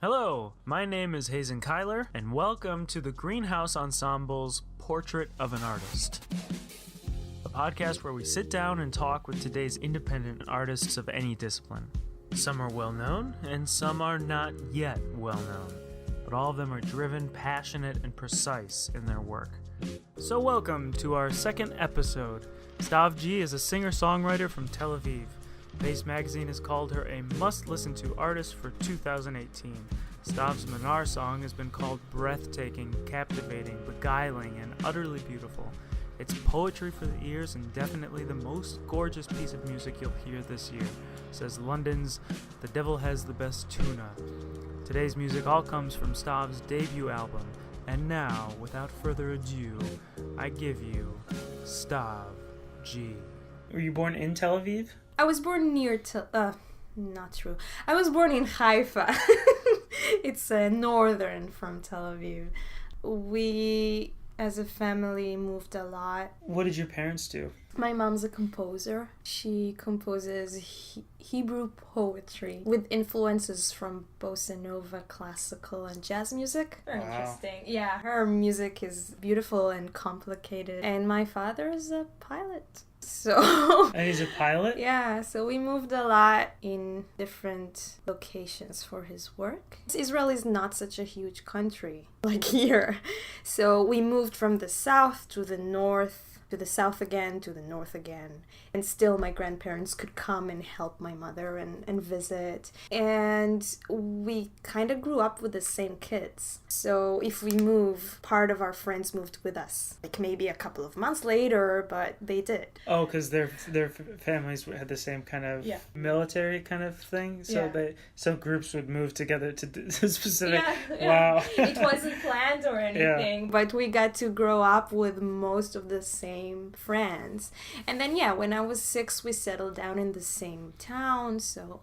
Hello, my name is Hazen Kyler, and welcome to the Greenhouse Ensemble's Portrait of an Artist, a podcast where we sit down and talk with today's independent artists of any discipline. Some are well known, and some are not yet well known, but all of them are driven, passionate, and precise in their work. So welcome to our second episode. STAV G is a singer-songwriter from Tel Aviv. Pace magazine has called her a must-listen-to artist for 2018. Stav's Manar song has been called breathtaking, captivating, beguiling, and utterly beautiful. It's poetry for the ears and definitely the most gorgeous piece of music you'll hear this year, says London's The Devil Has the Best Tuna. Today's music all comes from Stav's debut album, and now, without further ado, I give you STAV G. Were you born in Tel Aviv? I was born near not true. I was born in Haifa. It's northern from Tel Aviv. We, as a family, moved a lot. What did your parents do? My mom's a composer. She composes Hebrew poetry with influences from bossa nova, classical, and jazz music. Very interesting. Yeah, her music is beautiful and complicated. And my father is a pilot. So And he's a pilot? Yeah, so we moved a lot in different locations for his work. Israel is not such a huge country like here. So we moved from the south to the north, to the south again, to the north again. And still my grandparents could come and help my mother and visit. And we kind of grew up with the same kids. So if we move, part of our friends moved with us. Like maybe a couple of months later, but they did. Oh, because their families had the same kind of military kind of thing? So groups would move together to specific... Yeah. Wow. It wasn't planned or anything. But we got to grow up with most of the same friends. And then, when I was 6, we settled down in the same town, so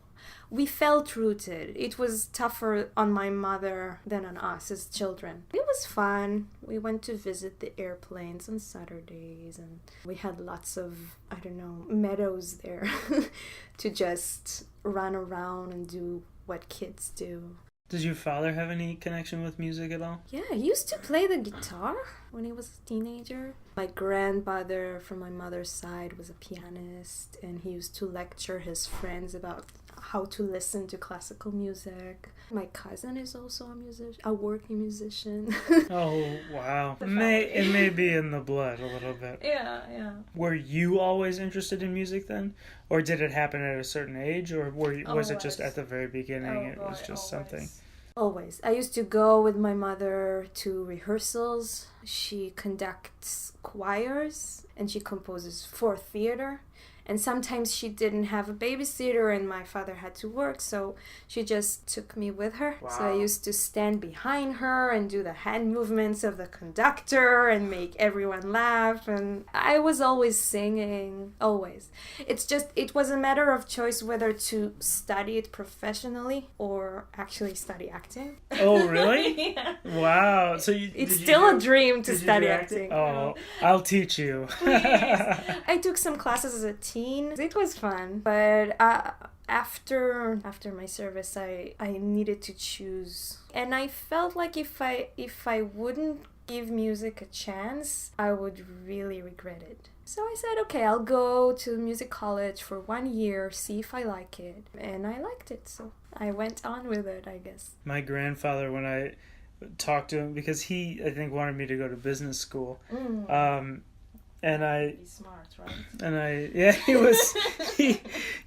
we felt rooted. It was tougher on my mother than on us as children. It was fun. We went to visit the airplanes on Saturdays, and we had lots of, meadows there to just run around and do what kids do. Did your father have any connection with music at all? Yeah, he used to play the guitar when he was a teenager. My grandfather from my mother's side was a pianist, and he used to lecture his friends about how to listen to classical music. My cousin is also a working musician. Oh, wow. It may be in the blood a little bit. Yeah. Were you always interested in music then? Or did it happen at a certain age? Or was it just at the very beginning? It was just something? Always. I used to go with my mother to rehearsals. She conducts choirs and she composes for theater. And sometimes she didn't have a babysitter and my father had to work, so she just took me with her. Wow. So I used to stand behind her and do the hand movements of the conductor and make everyone laugh. And I was always singing, always. It was a matter of choice whether to study it professionally or actually study acting. Oh, really? Yeah. Wow. So it's still a dream to study acting. Oh, I'll teach you. Please. I took some classes as a teen. It was fun, but after my service, I needed to choose, and I felt like if I wouldn't give music a chance, I would really regret it. So I said, okay, I'll go to music college for 1 year, see if I like it, and I liked it, so I went on with it, I guess. My grandfather, when I talked to him, because he, I think, wanted me to go to business school. And He's smart, right? And he was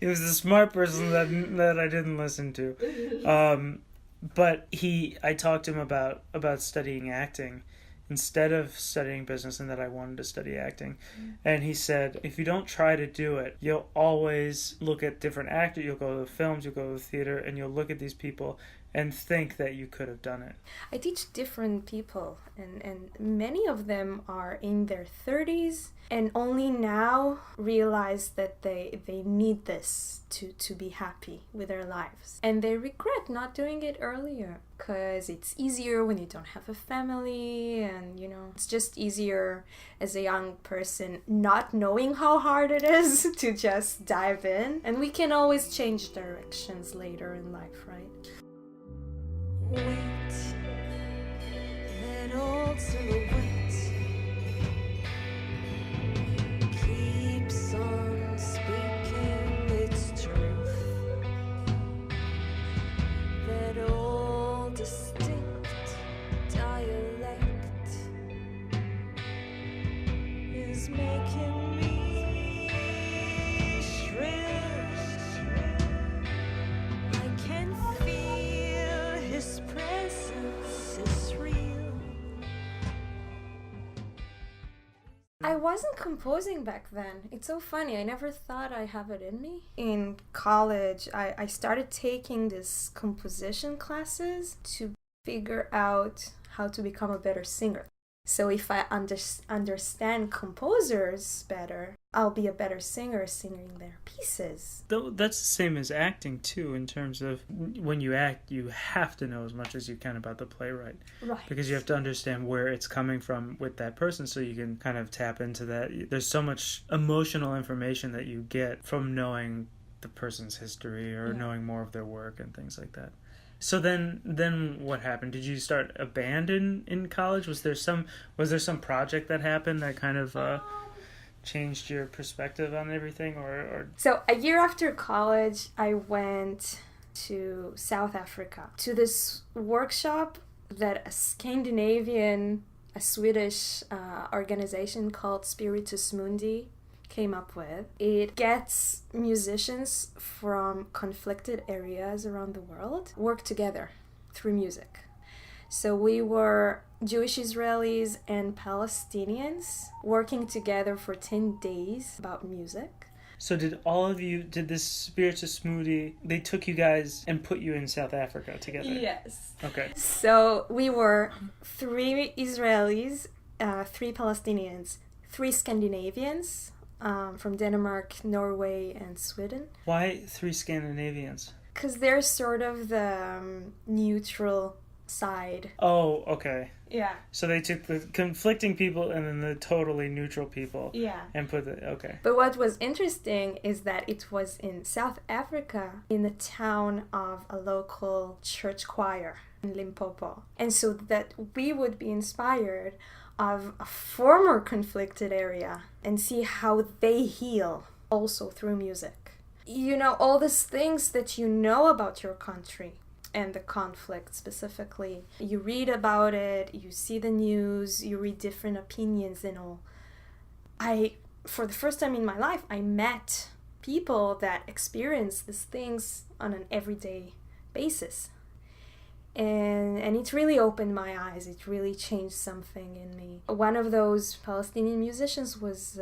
the smart person that I didn't listen to. But I talked to him about studying acting instead of studying business, and that I wanted to study acting. And he said, if you don't try to do it, you'll always look at different actors, you'll go to films, you'll go to theater, and you'll look at these people and think that you could have done it. I teach different people, and many of them are in their 30s and only now realize that they need this to be happy with their lives. And they regret not doing it earlier because it's easier when you don't have a family, and it's just easier as a young person not knowing how hard it is to just dive in. And we can always change directions later in life, right? I wasn't composing back then. It's so funny. I never thought I have it in me. In college, I started taking these composition classes to figure out how to become a better singer. So if I understand composers better, I'll be a better singer singing their pieces. That's the same as acting, too, in terms of when you act, you have to know as much as you can about the playwright. Right. Because you have to understand where it's coming from with that person so you can kind of tap into that. There's so much emotional information that you get from knowing the person's history or knowing more of their work and things like that. So then what happened? Did you start a band in college? Was there some project that happened that kind of changed your perspective on everything or So a year after college, I went to South Africa to this workshop that a Swedish organization called Spiritus Mundi came up with. It gets musicians from conflicted areas around the world work together through music. So we were Jewish Israelis and Palestinians working together for 10 days about music. So did this Spiritus Mundi, they took you guys and put you in South Africa together? Yes. Okay. So we were 3 Israelis, 3 Palestinians, 3 Scandinavians, from Denmark, Norway, and Sweden. Why 3 Scandinavians? Because they're sort of the neutral side. Oh, okay. Yeah. So they took the conflicting people and then the totally neutral people. Yeah. And put okay. But what was interesting is that it was in South Africa, in the town of a local church choir in Limpopo. And so that we would be inspired of a former conflicted area and see how they heal also through music. You know, all these things that you know about your country and the conflict specifically. You read about it, you see the news, you read different opinions and all. For the first time in my life, I met people that experience these things on an everyday basis. And it really opened my eyes. It really changed something in me. One of those Palestinian musicians was,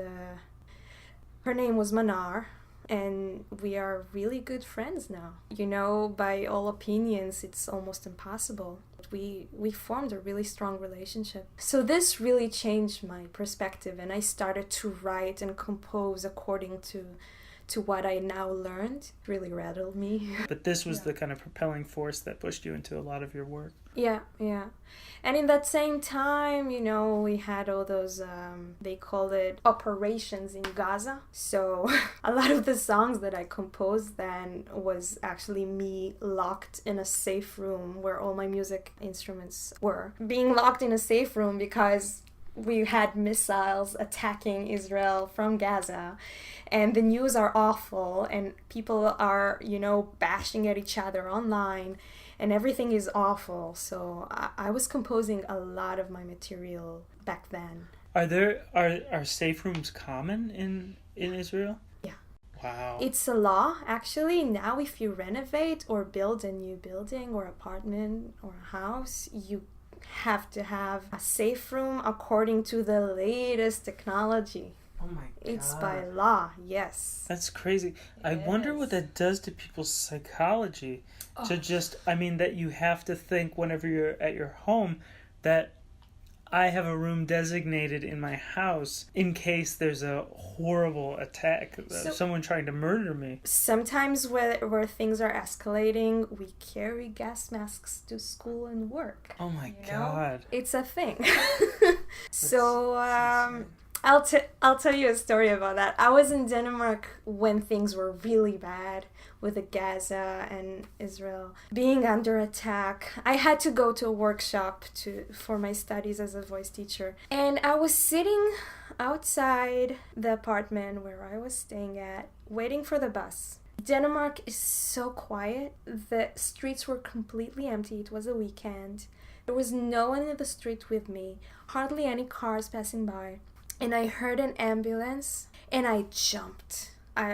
her name was Manar, and we are really good friends now. You know, by all opinions, it's almost impossible. We formed a really strong relationship. So this really changed my perspective, and I started to write and compose according to what I now learned. It really rattled me. But this was the kind of propelling force that pushed you into a lot of your work. Yeah. And in that same time, you know, we had all those, they called it operations in Gaza. So a lot of the songs that I composed then was actually me locked in a safe room where all my music instruments were. Being locked in a safe room because we had missiles attacking Israel from Gaza, and the news are awful, and people are, you know, bashing at each other online, and everything is awful. So I was composing a lot of my material back then. Are safe rooms common in Israel? Yeah. Wow. It's a law, actually. Now if you renovate or build a new building or apartment or a house, you have to have a safe room according to the latest technology. Oh my God. It's by law, yes. That's crazy. I wonder what that does to people's psychology. To just, I mean, that you have to think whenever you're at your home that I have a room designated in my house in case there's a horrible attack, someone trying to murder me. Sometimes where things are escalating, we carry gas masks to school and work. Oh my God. Know? It's a thing. So, I'll tell you a story about that. I was in Denmark when things were really bad with Gaza and Israel being under attack. I had to go to a workshop for my studies as a voice teacher. And I was sitting outside the apartment where I was staying at, waiting for the bus. Denmark is so quiet. The streets were completely empty. It was a weekend. There was no one in the street with me, hardly any cars passing by. And I heard an ambulance and I jumped.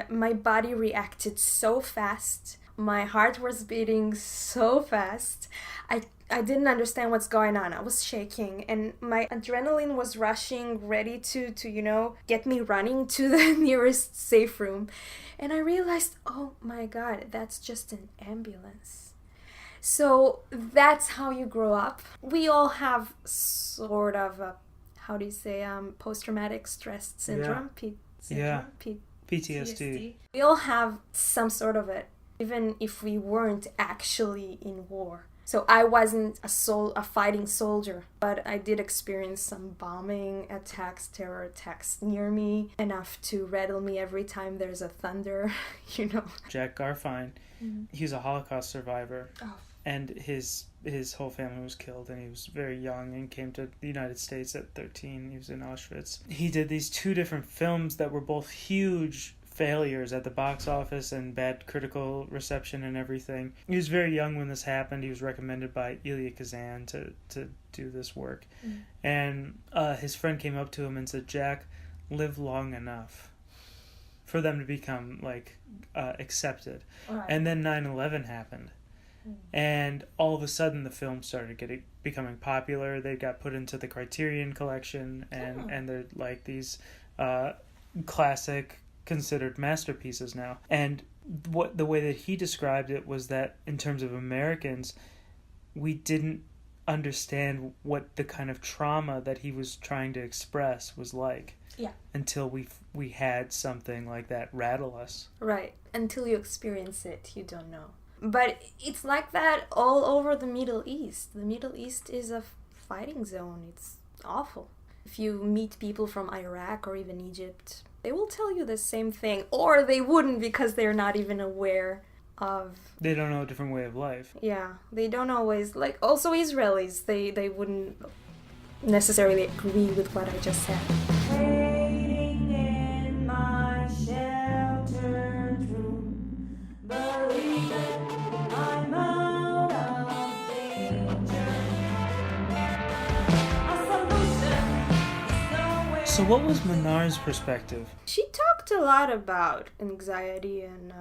My body reacted so fast. My heart was beating so fast. I didn't understand what's going on. I was shaking and my adrenaline was rushing, ready to get me running to the nearest safe room. And I realized, oh my God, that's just an ambulance. So that's how you grow up. We all have sort of a, how do you say, post-traumatic stress syndrome? PTSD. We all have some sort of it, even if we weren't actually in war. So I wasn't a fighting soldier, but I did experience some bombing attacks, terror attacks near me, enough to rattle me every time there's a thunder, Jack Garfein, he was a Holocaust survivor, Oh. and his whole family was killed, and he was very young and came to the United States at 13. He was in Auschwitz. He did these 2 different films that were both huge failures at the box office and bad critical reception and everything. He was very young when this happened. He was recommended by Elia Kazan to do this work. And his friend came up to him and said, Jack, live long enough for them to become accepted. Right. And then 9/11 happened. And all of a sudden the film started becoming popular. They got put into the Criterion collection and they're like these classic considered masterpieces now. And the way that he described it was that in terms of Americans, we didn't understand what the kind of trauma that he was trying to express was like. Yeah. Until we had something like that rattle us. Right. Until you experience it, you don't know. But it's like that all over the Middle East. The Middle East is a fighting zone. It's awful. If you meet people from Iraq or even Egypt, they will tell you the same thing. Or they wouldn't, because they're not even aware of... They don't know a different way of life. Yeah, they don't always... also Israelis, they wouldn't necessarily agree with what I just said. Waiting in my sheltered room, believing I'm out of danger. So what was Manar's perspective? She talked a lot about anxiety and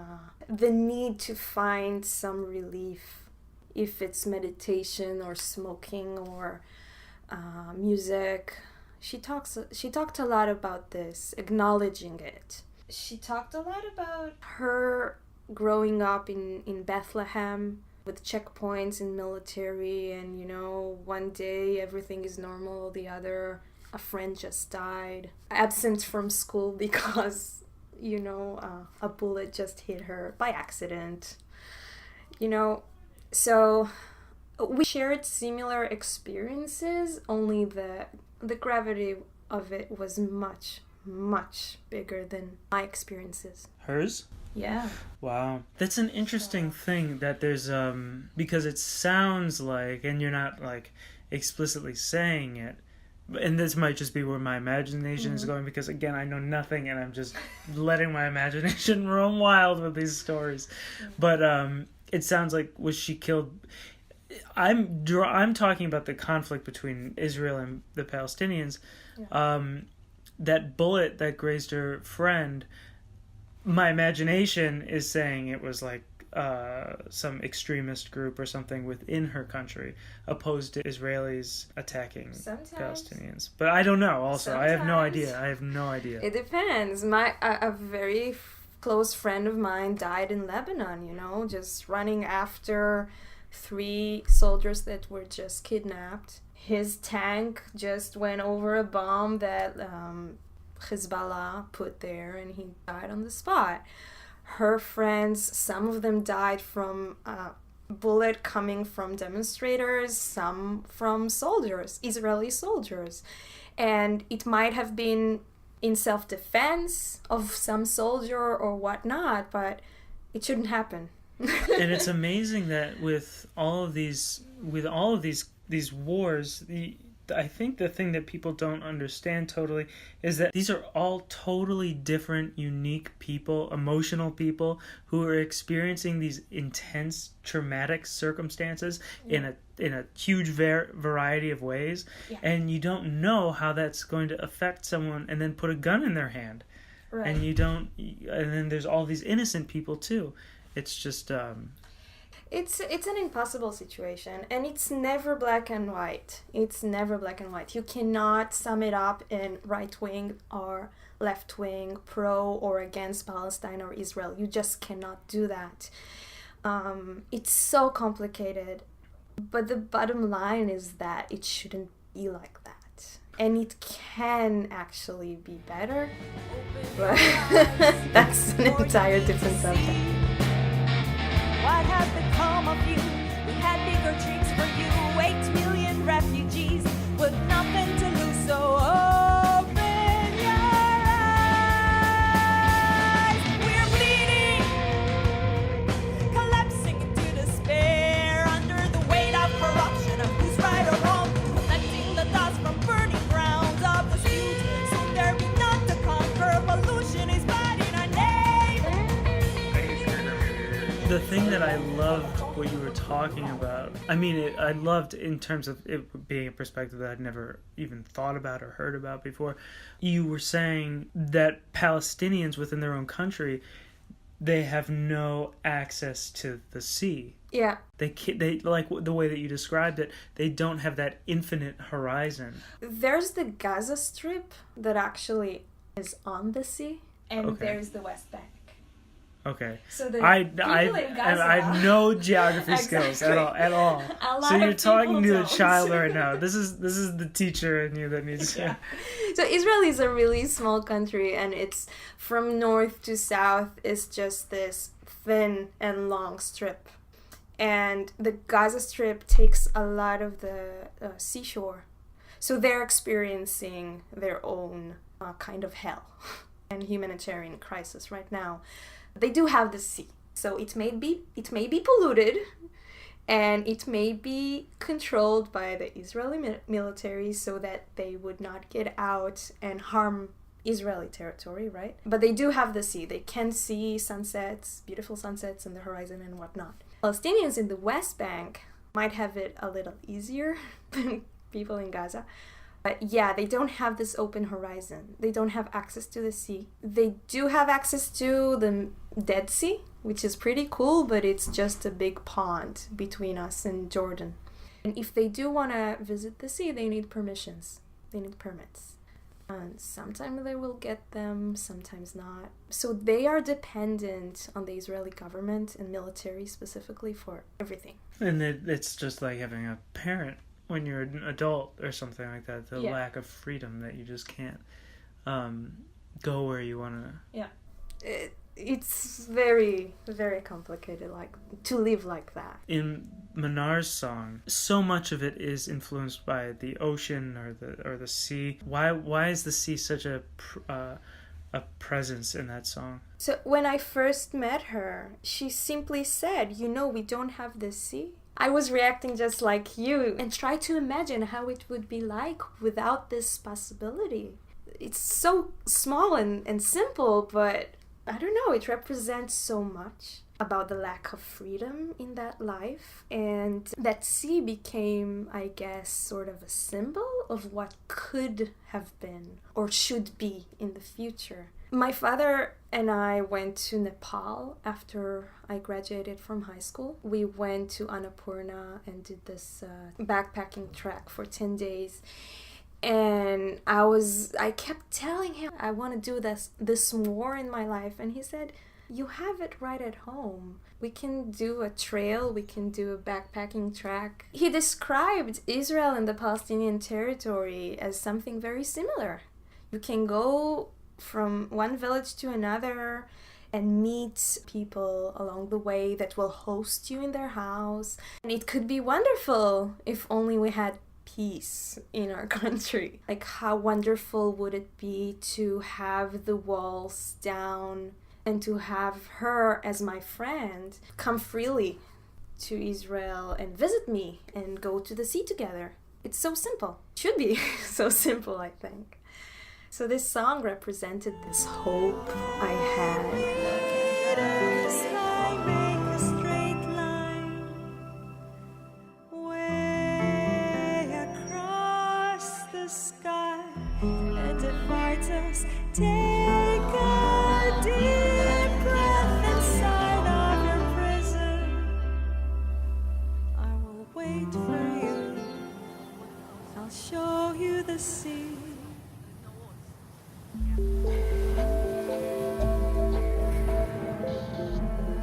the need to find some relief, if it's meditation or smoking or music. She talked a lot about this, acknowledging it. She talked a lot about her growing up in Bethlehem with checkpoints and military, and one day everything is normal, the other a friend just died, absent from school because a bullet just hit her by accident. So we shared similar experiences, only the gravity of it was much, much bigger than my experiences. Hers? Yeah. Wow. That's an interesting thing that there's because it sounds like, and you're not explicitly saying it, and this might just be where my imagination is going, because again, I know nothing and I'm just letting my imagination roam wild with these stories. But it sounds like, was she killed? I'm talking about the conflict between Israel and the Palestinians. Yeah. That bullet that grazed her friend, my imagination is saying it was some extremist group or something within her country opposed to Israelis attacking Palestinians. But I don't know. Also, I have no idea. It depends. A very close friend of mine died in Lebanon, just running after 3 soldiers that were just kidnapped. His tank just went over a bomb that Hezbollah put there, and he died on the spot. Her friends, some of them died from a bullet coming from demonstrators, some from soldiers, Israeli soldiers. And it might have been in self-defense of some soldier or whatnot, but it shouldn't happen. And it's amazing that with all of these wars, I think the thing that people don't understand totally is that these are all totally different, unique people, emotional people who are experiencing these intense, traumatic circumstances in a huge variety of ways, and you don't know how that's going to affect someone, and then put a gun in their hand, right. And then there's all these innocent people too. It's just It's an impossible situation, and it's never black and white. It's never black and white. You cannot sum it up in right wing or left wing, pro or against Palestine or Israel. You just cannot do that. It's so complicated, but the bottom line is that it shouldn't be like that. And it can actually be better, but that's an entire different subject. What has become of you? We had bigger dreams for you. 8 million refugees with nothing to lose. So open your eyes. We're bleeding, collapsing into despair under the weight of corruption of who's right or wrong. Collecting the dust from burning grounds of the street. Soon there be none to conquer. Pollution is bad in our name. the thing that I loved what you were talking about. I mean, I loved in terms of it being a perspective that I'd never even thought about or heard about before. You were saying that Palestinians within their own country, they have no access to the sea. Yeah. They like the way that you described it, they don't have that infinite horizon. There's the Gaza Strip that actually is on the sea, and Okay. there's the West Bank. Okay. So the I people in Gaza, have no geography skills at all. A lot So you're of talking people to a don't. child right now. This is the teacher in you that needs to. Yeah. So Israel is a really small country, and it's from north to south is just this thin and long strip. And the Gaza Strip takes a lot of the seashore. So they're experiencing their own kind of hell and humanitarian crisis right now. They do have the sea. So it may be polluted, and it may be controlled by the Israeli military so that they would not get out and harm Israeli territory, right? But they do have the sea. They can see sunsets, beautiful sunsets in the horizon and whatnot. Palestinians in the West Bank might have it a little easier than people in Gaza. But yeah, they don't have this open horizon. They don't have access to the sea. They do have access to the Dead Sea, which is pretty cool, but it's just a big pond between us and Jordan. And if they do want to visit the sea, they need permissions. They need permits. And sometimes they will get them, sometimes not. So they are dependent on the Israeli government and military specifically for everything. And it's just like having a parent when you're an adult or something like that. The lack of freedom that you just can't go where you want to. Yeah. It's very, very complicated, like, to live like that. In Manar's song, so much of it is influenced by the ocean or the sea. Why is the sea such a presence in that song? So when I first met her, she simply said, we don't have the sea. I was reacting just like you and try to imagine how it would be like without this possibility. It's so small and simple, but I don't know, it represents so much about the lack of freedom in that life. And that sea became, I guess, sort of a symbol of what could have been or should be in the future. My father and I went to Nepal after I graduated from high school. We went to Annapurna and did this backpacking trek for 10 days. And I kept telling him I want to do this more in my life, and he said, you have it right at home. We can do a trail, we can do a backpacking trek. He described Israel and the Palestinian territory as something very similar. You can go from one village to another and meet people along the way that will host you in their house. And it could be wonderful if only we had peace in our country. Like, how wonderful would it be to have the walls down and to have her as my friend come freely to Israel and visit me and go to the sea together. It's so simple. It should be so simple, I think. So this song represented this hope I had. Take a deep breath inside of your I'll show you the sea.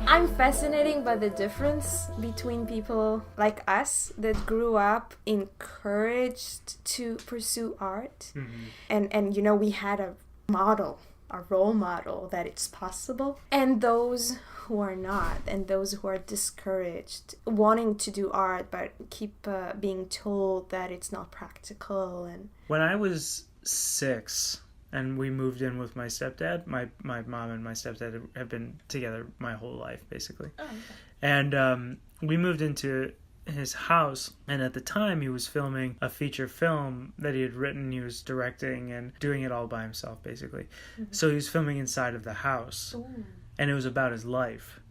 I'm fascinated by the difference between people like us that grew up encouraged to pursue art. And you know, we had a role model that it's possible, and those who are not, and those who are discouraged wanting to do art but keep being told that it's not practical. And when I was 6 and we moved in with my stepdad, my mom and my stepdad have been together my whole life, basically. Oh, okay. And we moved into his house, and at the time he was filming a feature film that he had written. He was directing and doing it all by himself, basically. So he was filming inside of the house. Ooh. And it was about his life.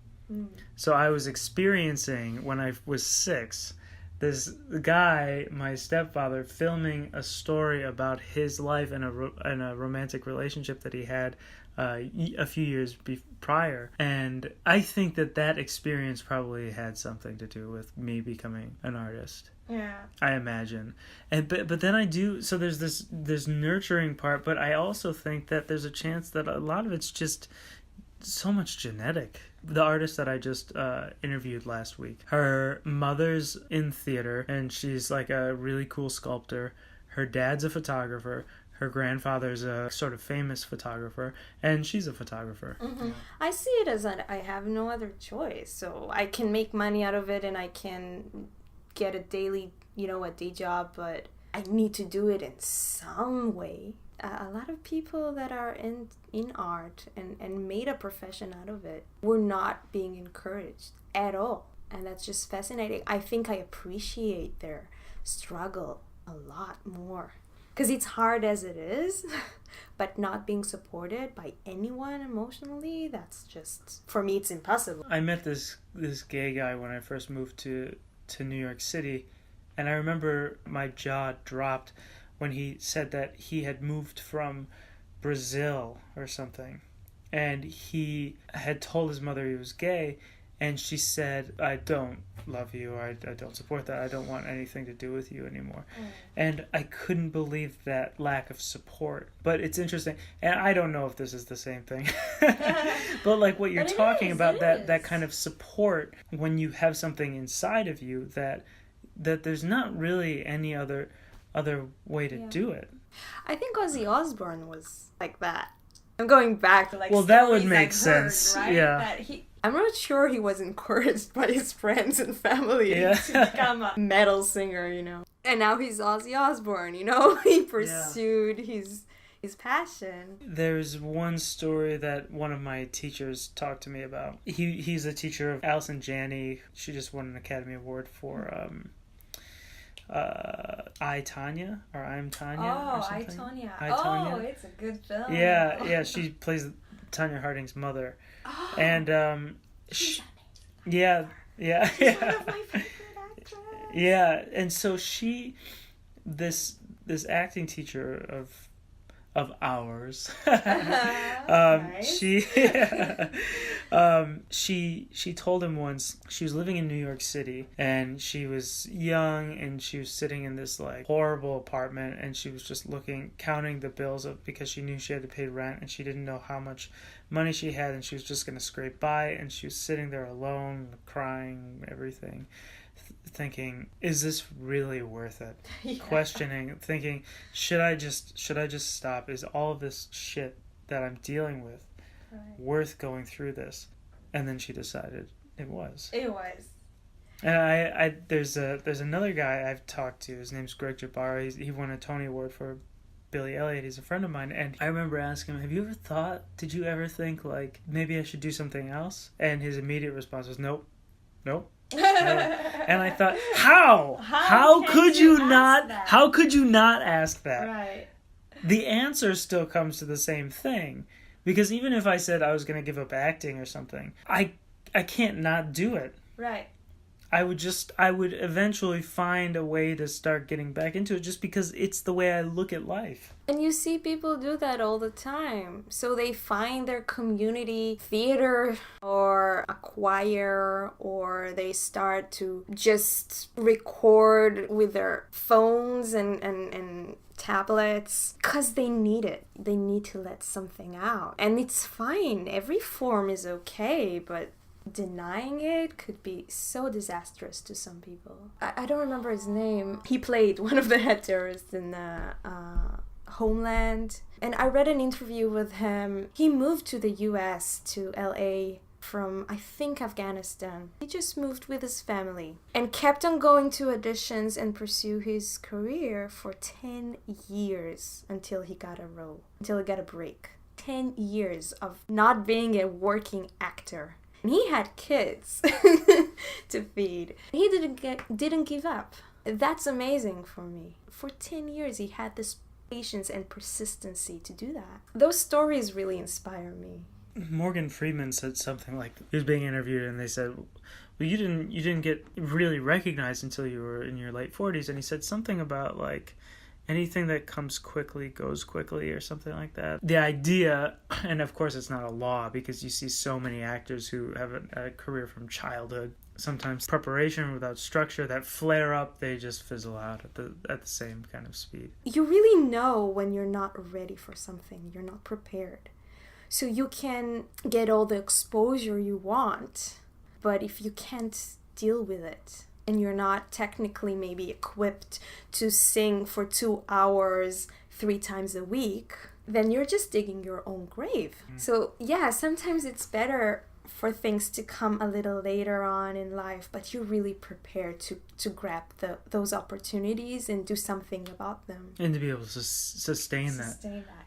So I was experiencing, when I was 6, this guy, my stepfather, filming a story about his life and a romantic relationship that he had a few years prior. And I think that experience probably had something to do with me becoming an artist. Yeah. I imagine. And but then I do, so there's this nurturing part, but I also think that there's a chance that a lot of it's just so much genetic. The artist that I just interviewed last week, her mother's in theater, and she's like a really cool sculptor. Her dad's a photographer. Her grandfather's a sort of famous photographer, and she's a photographer. I see it as I have no other choice. So I can make money out of it, and I can get a day job, but I need to do it in some way. A lot of people that are in art and made a profession out of it were not being encouraged at all. And that's just fascinating. I think I appreciate their struggle a lot more. Because it's hard as it is, but not being supported by anyone emotionally, that's just, for me, it's impossible. I met this gay guy when I first moved to New York City, and I remember my jaw dropped when he said that he had moved from Brazil or something, and he had told his mother he was gay, and she said, I don't love you, I don't support that, I don't want anything to do with you anymore. And I couldn't believe that lack of support. But it's interesting, and I don't know if this is the same thing, but like what you're talking about, that kind of support when you have something inside of you that there's not really any other way to do it. I think Ozzy Osbourne was like that. I'm going back to that would make sense. Right? Yeah. I'm not sure he was encouraged by his friends and family to become a metal singer, And now he's Ozzy Osbourne, He pursued his passion. There's one story that one of my teachers talked to me about. He's a teacher of Allison Janney. She just won an Academy Award for I, Tanya, or I'm Tanya, or something. I, Tanya. Tanya. Oh, it's a good film. Yeah, she plays Tanya Harding's mother. Oh, and she's yeah. She's one of my favorite actors. Yeah, and so this acting teacher of ours, Nice. she told him once, she was living in New York City, and she was young, and she was sitting in this like horrible apartment, and she was just counting the bills because she knew she had to pay rent, and she didn't know how much money she had, and she was just going to scrape by, and she was sitting there alone, crying, everything, thinking, is this really worth it? Yeah. Questioning, thinking, should I just stop? Is all of this shit that I'm dealing with worth going through this? And then she decided it was. It was. And I there's another guy I've talked to. His name's Greg Jabara. He won a Tony Award for Billy Elliot. He's a friend of mine, and I remember asking him, did you ever think like maybe I should do something else? And his immediate response was nope. And I thought, how could you not ask that? Right. The answer still comes to the same thing, because even if I said I was going to give up acting or something, I can't not do it. Right. I would eventually find a way to start getting back into it just because it's the way I look at life. And you see people do that all the time. So they find their community theater or a choir, or they start to just record with their phones and tablets because they need it. They need to let something out. And it's fine. Every form is okay, but denying it could be so disastrous to some people. I don't remember his name. He played one of the head terrorists in Homeland. And I read an interview with him. He moved to the US, to LA, from, I think, Afghanistan. He just moved with his family and kept on going to auditions and pursue his career for 10 years until he got a break. 10 years of not being a working actor. And he had kids to feed. He didn't give up. That's amazing for me. For 10 years, he had this patience and persistency to do that. Those stories really inspire me. Morgan Freeman said something like, he was being interviewed and they said, well, you didn't get really recognized until you were in your late 40s. And he said something about like, anything that comes quickly goes quickly or something like that. The idea, and of course it's not a law because you see so many actors who have a career from childhood, sometimes preparation without structure, that flare up, they just fizzle out at the same kind of speed. You really know when you're not ready for something, you're not prepared. So you can get all the exposure you want, but if you can't deal with it, and you're not technically maybe equipped to sing for 2 hours 3 times a week, then you're just digging your own grave. So yeah, sometimes it's better for things to come a little later on in life, but you're really prepared to grab those opportunities and do something about them. And to be able to sustain that.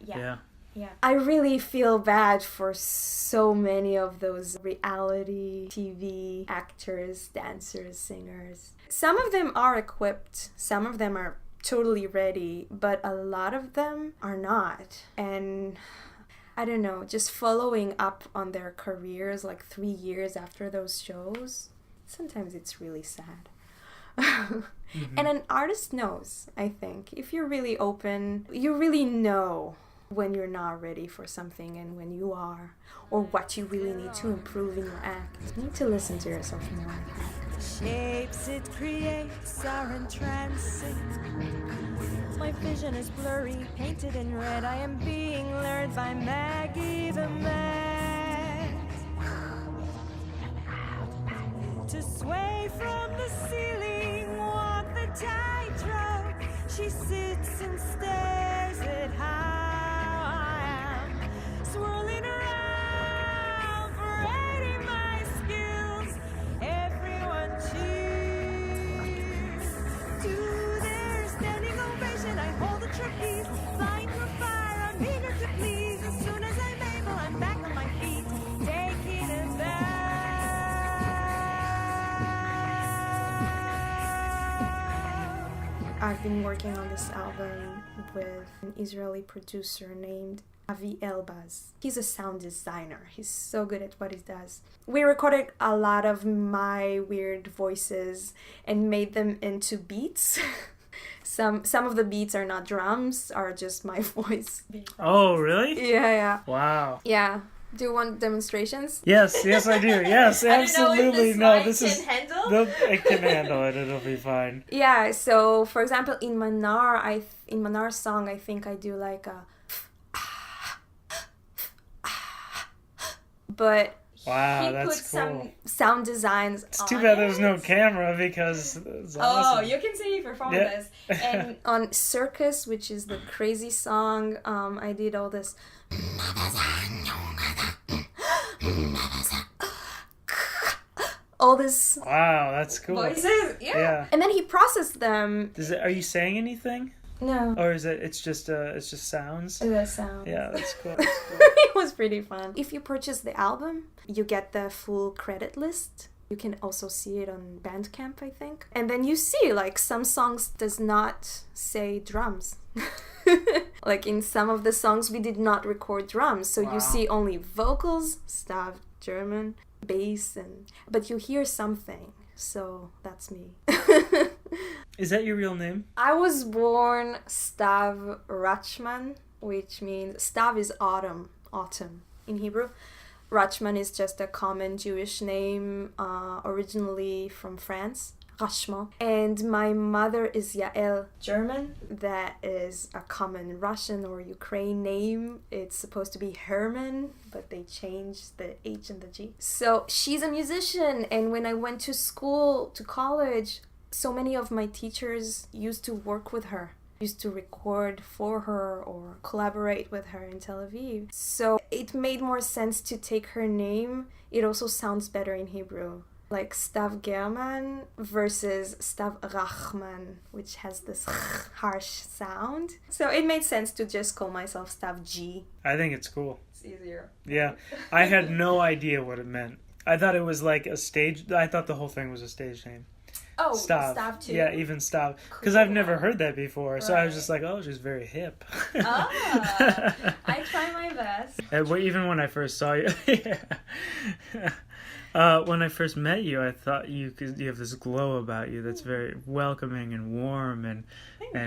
Yeah. Yeah. I really feel bad for so many of those reality TV actors, dancers, singers. Some of them are equipped, some of them are totally ready, but a lot of them are not. And I don't know, just following up on their careers like 3 years after those shows, sometimes it's really sad. Mm-hmm. And an artist knows, I think. If you're really open, you really know when you're not ready for something and when you are, or what you really need to improve in your act. You need to listen to yourself more. The shapes it creates are entrancing. My vision is blurry, painted in red. I am being lured by Maggie the Mad to sway from the ceiling, walk the tightrope. She sits and stares at how swirling around, parading my skills. Everyone cheers to their standing ovation. I hold a trapeze, flying through fire. I'm eager to please. As soon as I'm able, I'm back on my feet, taking it back. I've been working on this album with an Israeli producer named Avi Elbaz. He's a sound designer. He's so good at what he does. We recorded a lot of my weird voices and made them into beats. Some of the beats are not drums, are just my voice. Oh, really? Yeah. Wow. Yeah. Do you want demonstrations? Yes, I do. Yes, absolutely. Handle? It can handle it. It'll be fine. Yeah. So, for example, in Manar's song, I think I do like a. But wow, he that's put cool. some sound designs. It's too bad there's no camera because it's awesome. You can see me perform this. And on Circus, which is the crazy song, I did all this. All this. Wow, that's cool. Voices, yeah. And then he processed them. Are you saying anything? No. Or is it? It's just sounds. The sounds. Yeah, that's cool. It was pretty fun. If you purchase the album, you get the full credit list. You can also see it on Bandcamp, I think. And then you see, like, some songs does not say drums. Like, in some of the songs, we did not record drums. So you see only vocals, STAV German, bass, but you hear something. So that's me. Is that your real name? I was born STAV Rachman, which means STAV is autumn in Hebrew. Rachman is just a common Jewish name, originally from France. Rachman. And my mother is Yael, German. That is a common Russian or Ukraine name. It's supposed to be Herman, but they changed the H and the G. So she's a musician, and when I went to college, so many of my teachers used to work with her, used to record for her or collaborate with her in Tel Aviv. So it made more sense to take her name. It also sounds better in Hebrew. Like STAV German versus STAV Rachman, which has this harsh sound. So it made sense to just call myself STAV G. I think it's cool. It's easier. Yeah. I had no idea what it meant. I thought it was like a stage. I thought the whole thing was a stage name. Oh, STAV. STAV too? Yeah, even STAV. Because I've never heard that before. So I was just like, oh, she's very hip. I try my best. And even when I first saw you, when I first met you, I thought you have this glow about you that's very welcoming and warm and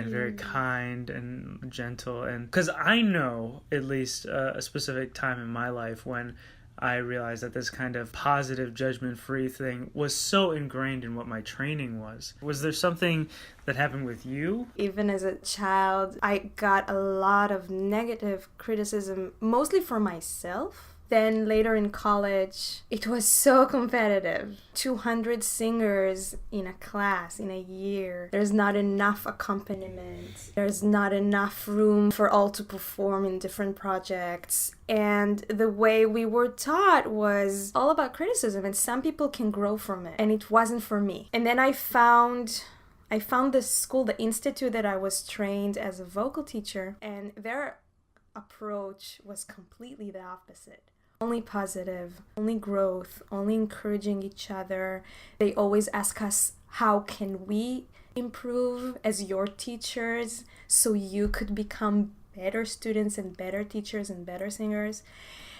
very kind and gentle. And because I know at least a specific time in my life when I realized that this kind of positive, judgment-free thing was so ingrained in what my training was. Was there something that happened with you? Even as a child, I got a lot of negative criticism, mostly for myself. Then later in college, it was so competitive. 200 singers in a class in a year. There's not enough accompaniment. There's not enough room for all to perform in different projects. And the way we were taught was all about criticism, and some people can grow from it. And it wasn't for me. And then I found this school, the institute that I was trained as a vocal teacher, and their approach was completely the opposite. Only positive, only growth, only encouraging each other. They always ask us, how can we improve as your teachers so you could become better students and better teachers and better singers?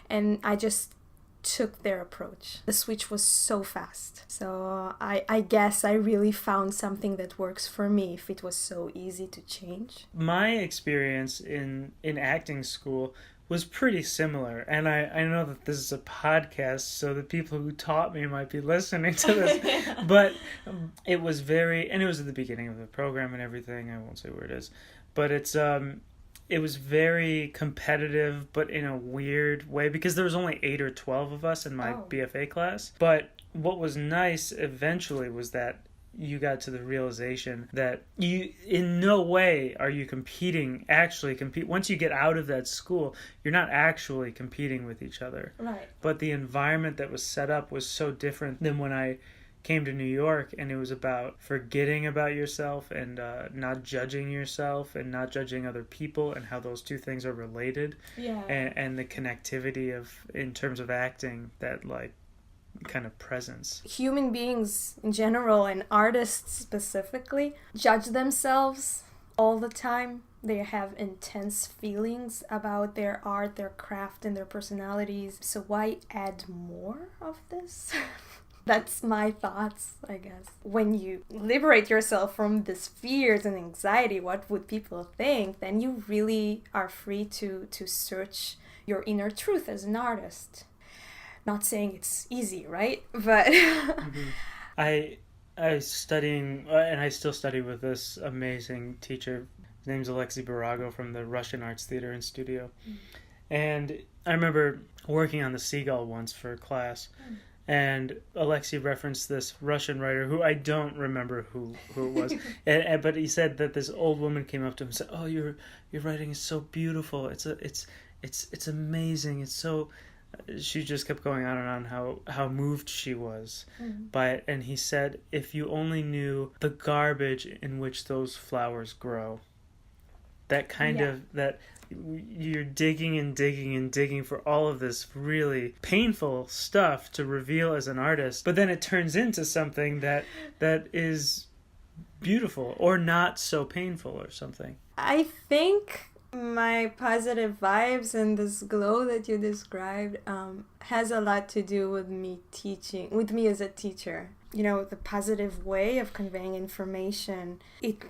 And I just took their approach. The switch was so fast. So I guess I really found something that works for me if it was so easy to change. My experience in acting school was pretty similar, and I know that this is a podcast, so the people who taught me might be listening to this, but it was and it was at the beginning of the program and everything, I won't say where it is, but it was very competitive, but in a weird way, because there was only 8 or 12 of us in my BFA class, but what was nice eventually was that you got to the realization that you in no way are you actually compete. Once you get out of that school, you're not actually competing with each other. Right. But the environment that was set up was so different than when I came to New York, and it was about forgetting about yourself and not judging yourself and not judging other people and how those two things are related. Yeah. And the connectivity in terms of acting, that like kind of presence. Human beings in general and artists specifically judge themselves all the time. They have intense feelings about their art, their craft, and their personalities. So why add more of this? That's my thoughts, I guess. When you liberate yourself from these fears and anxiety, what would people think? Then you really are free to search your inner truth as an artist. Not saying it's easy, right? But I was studying, and I still study with this amazing teacher. His name's Alexei Barago from the Russian Arts Theater and Studio. And I remember working on The Seagull once for a class, and Alexei referenced this Russian writer who I don't remember who it was, but he said that this old woman came up to him and said, "Oh, your writing is so beautiful. It's amazing. It's so." She just kept going on and on how moved she was by it, and he said, if you only knew the garbage in which those flowers grow, that kind of that you're digging and digging and digging for all of this really painful stuff to reveal as an artist, but then it turns into something that is beautiful or not so painful or something. I think my positive vibes and this glow that you described has a lot to do with me as a teacher. the positive way of conveying information, it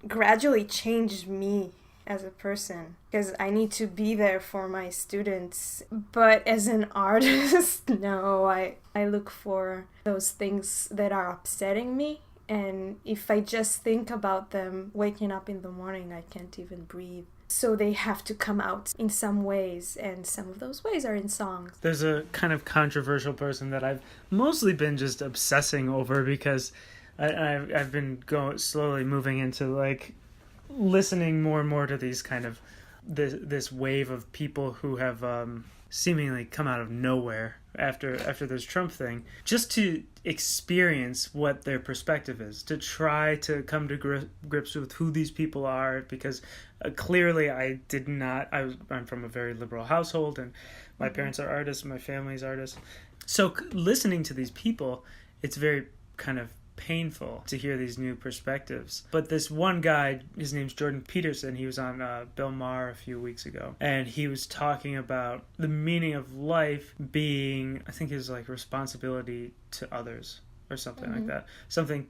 gradually changed me as a person, because I need to be there for my students. But as an artist, no, I look for those things that are upsetting me. And if I just think about them waking up in the morning, I can't even breathe. So they have to come out in some ways, and some of those ways are in songs. There's a kind of controversial person that I've mostly been just obsessing over, because I've been slowly moving into like listening more and more to these kind of this wave of people who have seemingly come out of nowhere after this Trump thing, just to experience what their perspective is, to try to come to grips with who these people are, because clearly I'm from a very liberal household, and my parents are artists, my family's artists. So listening to these people, it's very kind of painful to hear these new perspectives. But this one guy, his name's Jordan Peterson, he was on Bill Maher a few weeks ago, and he was talking about the meaning of life being, I think it was like responsibility to others or something like that. Something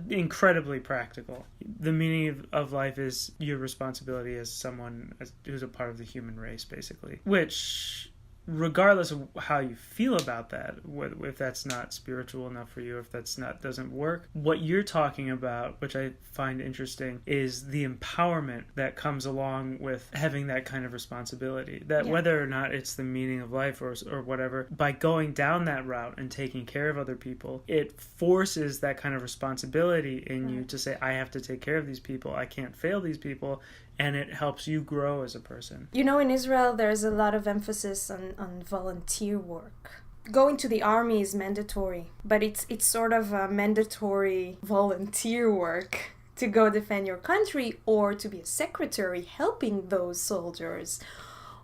incredibly practical. The meaning of life is your responsibility as someone who's a part of the human race, basically. Which, regardless of how you feel about that, if that's not spiritual enough for you, if doesn't work, what you're talking about, which I find interesting, is the empowerment that comes along with having that kind of responsibility. That whether or not it's the meaning of life or whatever, by going down that route and taking care of other people, it forces that kind of responsibility in you to say, I have to take care of these people, I can't fail these people, and it helps you grow as a person. In Israel, there's a lot of emphasis on volunteer work. Going to the army is mandatory, but it's sort of a mandatory volunteer work to go defend your country, or to be a secretary helping those soldiers,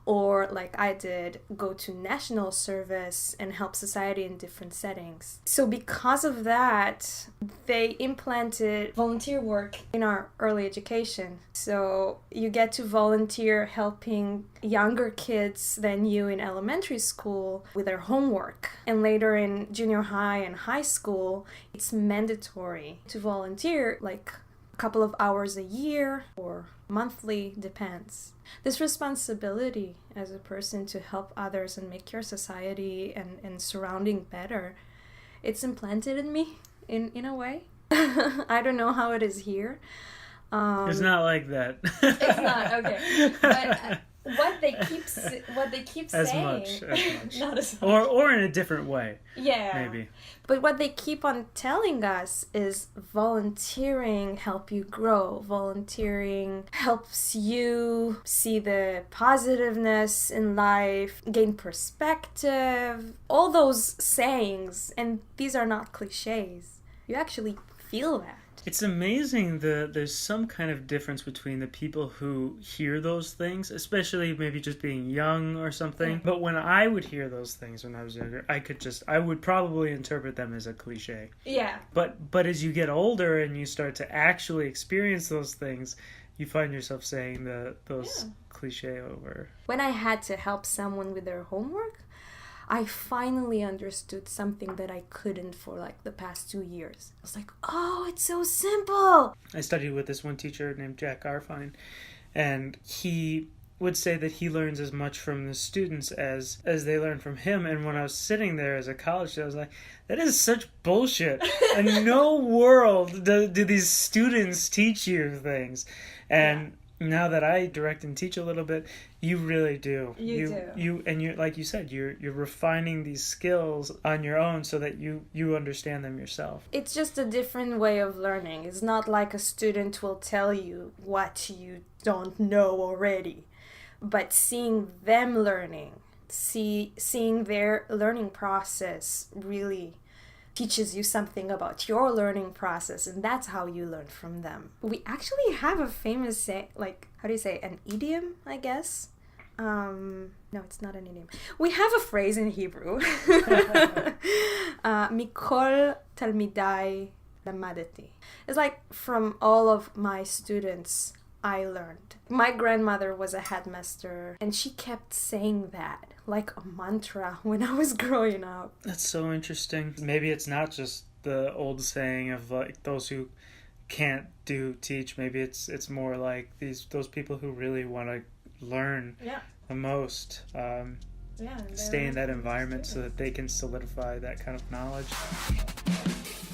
or like I did, go to national service and help society in different settings. So because of that, they implanted volunteer work in our early education. So you get to volunteer helping younger kids than you in elementary school with their homework. And later in junior high and high school, it's mandatory to volunteer like a couple of hours a year or monthly, depends. This responsibility as a person to help others and make your society and surrounding better, it's implanted in me in a way. I don't know how it is here. It's not like that. It's not, okay. But what they keep as saying, much. not as much. Or in a different way. Yeah. Maybe. But what they keep on telling us is volunteering help you grow. Volunteering helps you see the positiveness in life, gain perspective, all those sayings. And these are not cliches. You actually feel that. It's amazing there's some kind of difference between the people who hear those things, especially maybe just being young or something. But when I would hear those things when I was younger, I would probably interpret them as a cliche. Yeah. But as you get older and you start to actually experience those things, you find yourself saying those cliche over. When I had to help someone with their homework, I finally understood something that I couldn't for like the past 2 years. I was like, oh, it's so simple. I studied with this one teacher named Jack Garfine, and he would say that he learns as much from the students as they learn from him. And when I was sitting there as a college student, I was like, that is such bullshit. In no world do these students teach you things. And now that I direct and teach a little bit, you really do. You do. Like you said, you're refining these skills on your own so that you understand them yourself. It's just a different way of learning. It's not like a student will tell you what you don't know already. But seeing them learning, seeing their learning process really teaches you something about your learning process, and that's how you learn from them. We actually have a famous an idiom, I guess. No, it's not an idiom. We have a phrase in Hebrew. Mikol talmidai lamadeti. It's like, from all of my students, I learned. My grandmother was a headmaster, and she kept saying that like a mantra when I was growing up. That's so interesting. Maybe it's not just the old saying of like those who can't teach. Maybe it's more like those people who really want to learn the most. Stay in that environment so that they can solidify that kind of knowledge.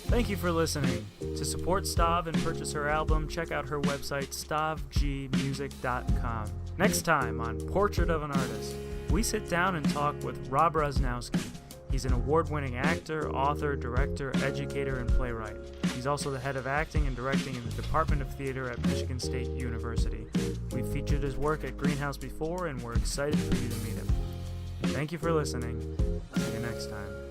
Thank you for listening. To support Stav and purchase her album, check out her website, stavgmusic.com. Next time on Portrait of an Artist, we sit down and talk with Rob Rosnowski. He's an award-winning actor, author, director, educator, and playwright. He's also the head of acting and directing in the Department of Theater at Michigan State University. We've featured his work at Greenhouse before, and we're excited for you to meet him. Thank you for listening. See you next time.